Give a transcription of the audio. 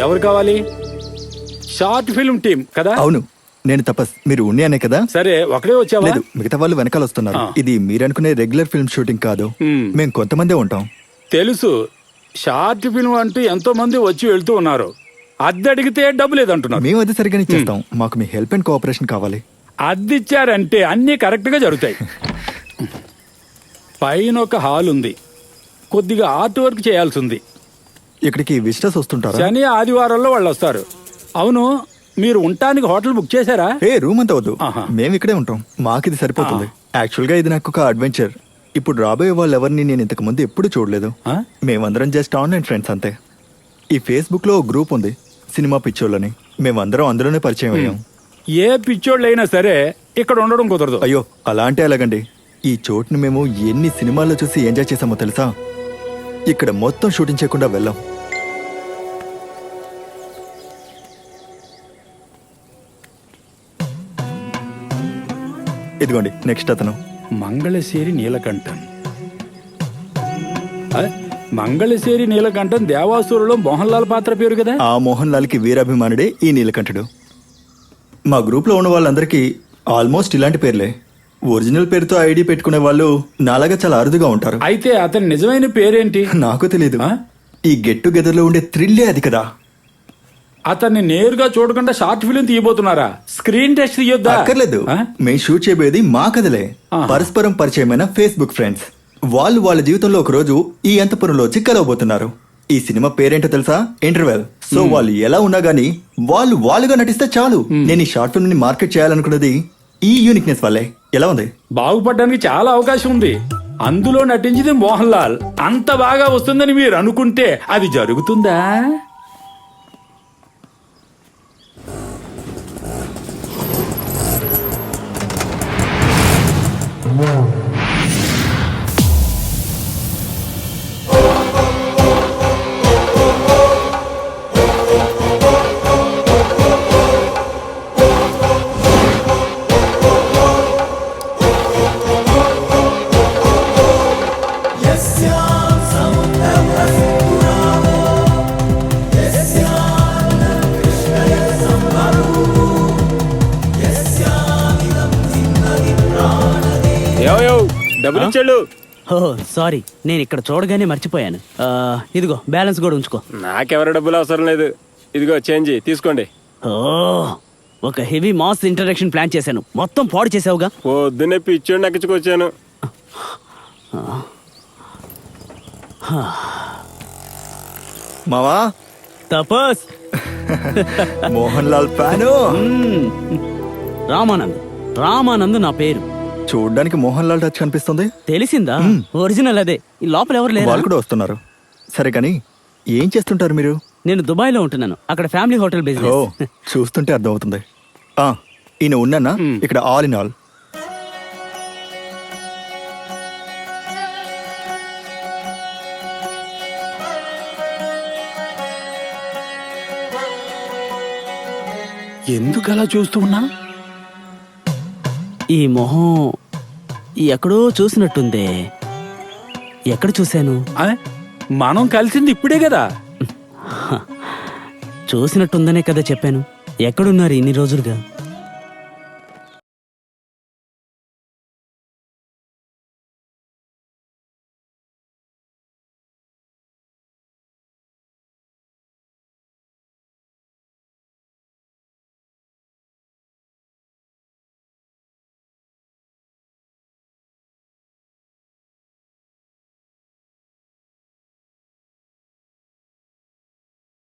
ఎవరు కావాలి? Short film team కదా? అవును, నేను తపస్. మీరు ఉన్నాయనే కదా? సరే, ఒకడే వచ్చావా? లేదు, మిగతా వాళ్ళు వెనకాల వస్తున్నారు. ఇది మీరనుకునే రెగ్యులర్ ఫిల్మ్ షూటింగ్ కాదు. మేము కొంతమందే ఉంటాం. తెలుసు. షార్ట్ ఫిల్మ్ అంటూ ఎంతో మంది వచ్చి వెళ్తూ ఉన్నారు. అద్దె అడిగితే డబ్బు లేదంటున్నారు. మేము అది సరిగ్గా ఇచ్చేస్తాం. మాకు మీ హెల్ప్ అండ్ కోఆపరేషన్ కావాలి. అద్దిచ్చారంటే అన్నీ కరెక్ట్ గా జరుగుతాయి. పైన ఒక హాల్ ఉంది, కొద్దిగా ఆర్ట్ వర్క్ చేయాల్సి ఉంది. ఇక్కడికి విజిటర్స్ వస్తుంటారా? శని ఆదివారాల్లో వాళ్ళు వస్తారు. అవును, మీరు ఉండటానికి హోటల్ బుక్ చేశారా? రూమ్ అంతా వద్దు, మేము ఇక్కడే ఉంటాం. మాకు ఇది సరిపోతుంది. యాక్చువల్ గా ఇది నాకు ఒక అడ్వెంచర్. ఇప్పుడు రాబోయే వాళ్ళు ఎవరిని నేను ఇంతకు ముందు ఎప్పుడు చూడలేదు. మేమందరం జస్ట్ ఆన్లైన్ ఫ్రెండ్స్ అంతే. ఈ ఫేస్బుక్ లో గ్రూప్ ఉంది, సినిమా పిచ్చోళ్ళని. మేమందరం అందులోనే పరిచయం అయ్యాం. ఏ పిచ్చోళ్ళు అయినా సరే ఇక్కడ ఉండడం కుదరదు. అయ్యో, అలా అంటే ఎలాగండి? ఈ చోటుని మేము ఎన్ని సినిమాల్లో చూసి ఎంజాయ్ చేసామో తెలుసా? ఇక్కడ మొత్తం షూటింగ్ చేయకుండా వెళ్ళాం. ఇదిగోండి నెక్స్ట్ అతను. మంగళశ్శేరి నీలకంఠన్. మంగళశ్శేరి నీలకంఠన్ దేవాసురులో మోహన్ లాల్ పాత్ర పేరు కదా? ఆ మోహన్ లాల్ కి వీరాభిమానుడే ఈ నీలకంఠుడు. మా గ్రూప్ లో ఉన్న వాళ్ళందరికీ ఆల్మోస్ట్ ఇలాంటి పేర్లే. ఒరిజినల్ పేరుతో ఐడి పెట్టుకునే వాళ్ళు నాలాగా చాలా అరుదుగా ఉంటారు. అయితే అతని నిజమైన పేరేంటి? నాకు తెలియదు. ఈ గెట్ టుగెదర్ లో ఉండే థ్రిల్లే అది కదా. అతన్ని నేరుగా చూడకుండా షార్ట్ ఫిల్మ్ తీయబోతున్నారా? స్క్రీన్ టెస్ట్ తీయొద్దా? అక్కర్లేదు, మేము షూట్ చేయబోయేది మా కథలే. పరస్పరం పరిచయమైన ఫేస్బుక్ ఫ్రెండ్స్. వాళ్ళు వాళ్ళ జీవితంలో ఒక రోజు ఈ అంతపురంలో వచ్చి కలవబోతున్నారు. ఈ సినిమా పేరేంటో తెలుసా? ఇంటర్వెల్. సో వాళ్ళు ఎలా ఉన్నా గానీ వాళ్ళుగా నటిస్తే చాలు. నేను ఈ షార్ట్ ఫిల్మ్ ని మార్కెట్ చేయాలనుకున్నది ఈ యూనిక్నెస్ వల్లే. ఎలా ఉంది? బాగుపడడానికి చాలా అవకాశం ఉంది. అందులో నటించింది మోహన్ లాల్. అంత బాగా వస్తుందని మీరు అనుకుంటే అది జరుగుతుందా? డబ్బులు ఇచ్చాడు. సారీ, నేను ఇక్కడ చూడగానే మర్చిపోయాను. ఇదిగో బ్యాలెన్స్ కూడా ఉంచుకో. నాకెవరు డబ్బులు అవసరం లేదు. ఇదిగో చేంజ్ తీసుకోండి. ఒక హెవీ మాస్ ఇంట్రడక్షన్ ప్లాన్ చేశాను, మొత్తం పాడు చేసావుగా. పొద్దున్నే పిచ్చోడు నక్కించుకొచ్చాను. మావా తపస్. మోహన్ లాల్ ఫ్యాను. రామానంద్ నా పేరు. చూడ్డానికి మోహన్ లాల్ టచ్ కనిపిస్తుంది. తెలిసిందా? ఒరిజినల్ అదే. ఈ లోపల ఎవరు లేరు. వాళ్ళు కూడా వస్తున్నారు. సరే కానీ ఏం చేస్తుంటారు మీరు? నేను దుబాయ్ లో ఉంటున్నాను. అక్కడ ఫ్యామిలీ హోటల్ బిజినెస్. చూస్తుంటే అర్థం అవుతుంది. ఈయన ఉన్నానా ఇక్కడ ఆల్ ఇన్ ఆల్. ఎందుకు అలా చూస్తూ ఉన్నా? ఈ మొహం ఎక్కడో చూసినట్టుందే. ఎక్కడ చూశాను? మనం కలిసింది ఇప్పుడే కదా. చూసినట్టుందనే కదా చెప్పాను. ఎక్కడున్నారు ఇన్ని రోజులుగా?